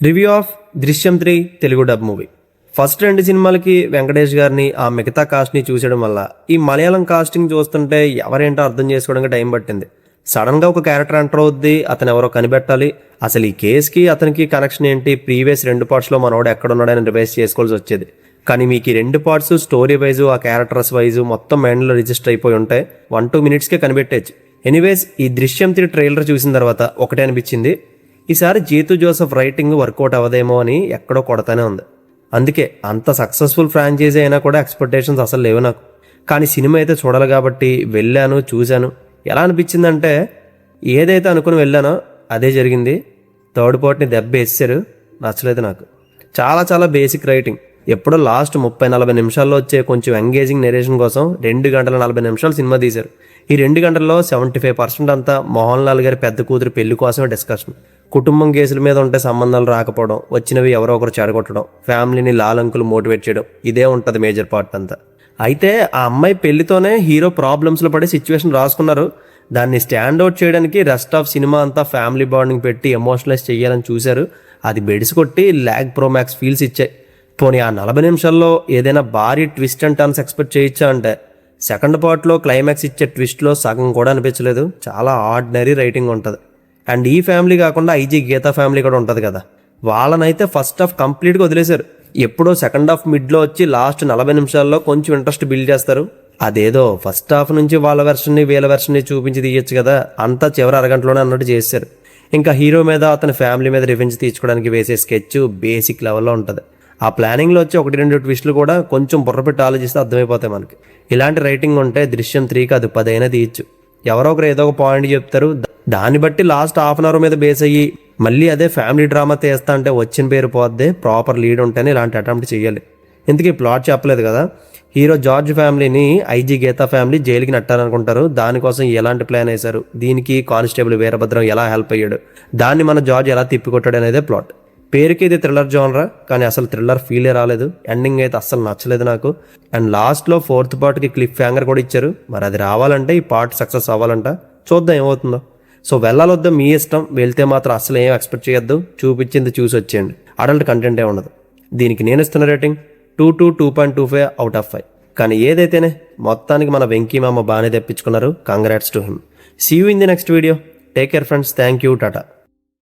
Review of దృశ్యం 3 Telugu dub movie. First 2 సినిమాలకి వెంకటేష్ గారిని ఆ మిగతా కాస్ట్ని చూసడం వల్ల ఈ మలయాళం కాస్టింగ్ చూస్తుంటే ఎవరేంటో అర్థం చేసుకోవడానికి టైం పట్టింది. సడన్గా ఒక క్యారెక్టర్ ఎంటర్ అవుద్ది, అతను ఎవరో కనిపెట్టాలి, అసలు ఈ కేసుకి అతనికి కనెక్షన్ ఏంటి, ప్రీవియస్ 2 పార్ట్స్లో మనోడు ఎక్కడున్నాడని రివైజ్ చేసుకోవాల్సి వచ్చేది. కానీ మీకు ఈ 2 పార్ట్స్ స్టోరీ వైజు ఆ క్యారెక్టర్స్ వైజు మొత్తం మైండ్లో రిజిస్టర్ అయిపోయి ఉంటే 1-2 మినిట్స్కే కనిపెట్టేచ్చు. ఎనీవేస్ ఈ దృశ్యం 3 ట్రైలర్ చూసిన తర్వాత ఒకటే అనిపించింది, ఈసారి జీతు జోసెఫ్ రైటింగ్ వర్కౌట్ అవ్వదేమో అని ఎక్కడో కొడతానే ఉంది. అందుకే అంత సక్సెస్ఫుల్ ఫ్రాంచైజీ అయినా కూడా ఎక్స్పెక్టేషన్స్ అసలు లేవు నాకు. కానీ సినిమా అయితే చూడాలి కాబట్టి వెళ్ళాను, చూశాను. ఎలా అనిపించిందంటే ఏదైతే అనుకుని వెళ్ళానో అదే జరిగింది. థర్డ్ పార్ట్ని దెబ్బ వేసారు, నచ్చలేదు నాకు. చాలా చాలా బేసిక్ రైటింగ్. ఎప్పుడో లాస్ట్ 30-40 నిమిషాల్లో వచ్చే కొంచెం ఎంగేజింగ్ నెరేషన్ కోసం 2 గంటల 40 నిమిషాలు సినిమా తీశారు. ఈ 2 గంటల్లో 75% అంతా మోహన్ లాల్ గారి పెద్ద కూతురు పెళ్లి కోసమే డిస్కషన్. కుటుంబం కేసుల మీద ఉంటే సంబంధాలు రాకపోవడం, వచ్చినవి ఎవరో ఒకరు చెడగొట్టడం, ఫ్యామిలీని లాల్ అంకుల్ మోటివేట్ చేయడం, ఇదే ఉంటుంది మేజర్ పార్ట్ అంతా. అయితే ఆ అమ్మాయి పెళ్లితోనే హీరో ప్రాబ్లమ్స్లో పడే సిచ్యువేషన్ రాసుకున్నారు. దాన్ని స్టాండ్ అవుట్ చేయడానికి రెస్ట్ ఆఫ్ సినిమా అంతా ఫ్యామిలీ బాండింగ్ పెట్టి ఎమోషనలైజ్ చేయాలని చూశారు. అది బెడిసి కొట్టి ల్యాగ్ ప్రోమాక్స్ ఫీల్స్ ఇచ్చాయి. పోనీ ఆ 40 నిమిషాల్లో ఏదైనా భారీ ట్విస్ట్ అండ్ టర్న్స్ ఎక్స్పెక్ట్ చేయొచ్చా అంటే సెకండ్ పార్ట్లో క్లైమాక్స్ ఇచ్చే ట్విస్ట్లో సగం కూడా అనిపించలేదు. చాలా ఆర్డినరీ రైటింగ్ ఉంటుంది. అండ్ ఈ ఫ్యామిలీ కాకుండా ఐజీ గీతా ఫ్యామిలీ కూడా ఉంటుంది కదా, వాళ్ళనైతే ఫస్ట్ హాఫ్ కంప్లీట్గా వదిలేశారు. ఎప్పుడో సెకండ్ హాఫ్ మిడ్లో వచ్చి లాస్ట్ 40 నిమిషాల్లో కొంచెం ఇంట్రెస్ట్ బిల్డ్ చేస్తారు. అదేదో ఫస్ట్ హాఫ్ నుంచి వాళ్ళ వెర్షన్ని వీళ్ళ వెర్షన్ని చూపించి తీయచ్చు కదా, అంతా చివరి అరగంటలోనే అన్నట్టు చేశారు. ఇంకా హీరో మీద అతని ఫ్యామిలీ మీద రివెంజ్ తీర్చుకోవడానికి వేసే స్కెచ్ బేసిక్ లెవెల్లో ఉంటుంది. ఆ ప్లానింగ్లో వచ్చి 1-2 ట్విస్టులు కూడా కొంచెం బుర్రపెట్టి ఆలోచిస్తే అర్థమైపోతాయి మనకి. ఇలాంటి రైటింగ్ ఉంటే దృశ్యం 3 కాదు 10 అయినా తీయచ్చు. ఎవరో ఒకరు ఏదో ఒక పాయింట్ చెప్తారు, దాన్ని బట్టి లాస్ట్ హాఫ్ అన్ అవర్ మీద బేస్ అయ్యి మళ్ళీ అదే ఫ్యామిలీ డ్రామా తీస్తా అంటే వచ్చిన పేరు పోద్దే. ప్రాపర్ లీడ్ ఉంటేనే ఇలాంటి అటెంప్ట్ చేయాలి. ఇంతకీ ప్లాట్ చెప్పలేదు కదా. హీరో జార్జ్ ఫ్యామిలీని ఐజీ గీతా ఫ్యామిలీ జైలుకి నెట్టాలనుకుంటారు. దానికోసం ఎలాంటి ప్లాన్ వేశారు, దీనికి కానిస్టేబుల్ వీరభద్రం ఎలా హెల్ప్ అయ్యాడు, దాన్ని మన జార్జ్ ఎలా తిప్పికొట్టాడు అనేదే ప్లాట్. పేరుకి ఇది థ్రిల్లర్ జోనరా, కానీ అసలు థ్రిల్లర్ ఫీలే రాలేదు. ఎండింగ్ అయితే అస్సలు నచ్చలేదు నాకు. అండ్ లాస్ట్లో 4th పార్ట్కి క్లిఫ్ హ్యాంగర్ కూడా ఇచ్చారు. మరి అది రావాలంటే ఈ పార్ట్ సక్సెస్ అవ్వాలంట. చూద్దాం ఏమవుతుందో. సో వెళ్ళాలొద్దాం మీ ఇష్టం. వెళ్తే మాత్రం అసలు ఏం ఎక్స్పెక్ట్ చేయొద్దు. చూపించింది చూసి వచ్చేయండి. అడల్ట్ కంటెంటే ఉండదు. దీనికి నేను ఇస్తున్న రేటింగ్ 2-2.25 out of 5. కానీ ఏదైతేనే మొత్తానికి మన వెంకీ మామ బాగానే తెప్పించుకున్నారు. Congrats to him. See you in the next video. Take care friends. Thank you. Tata.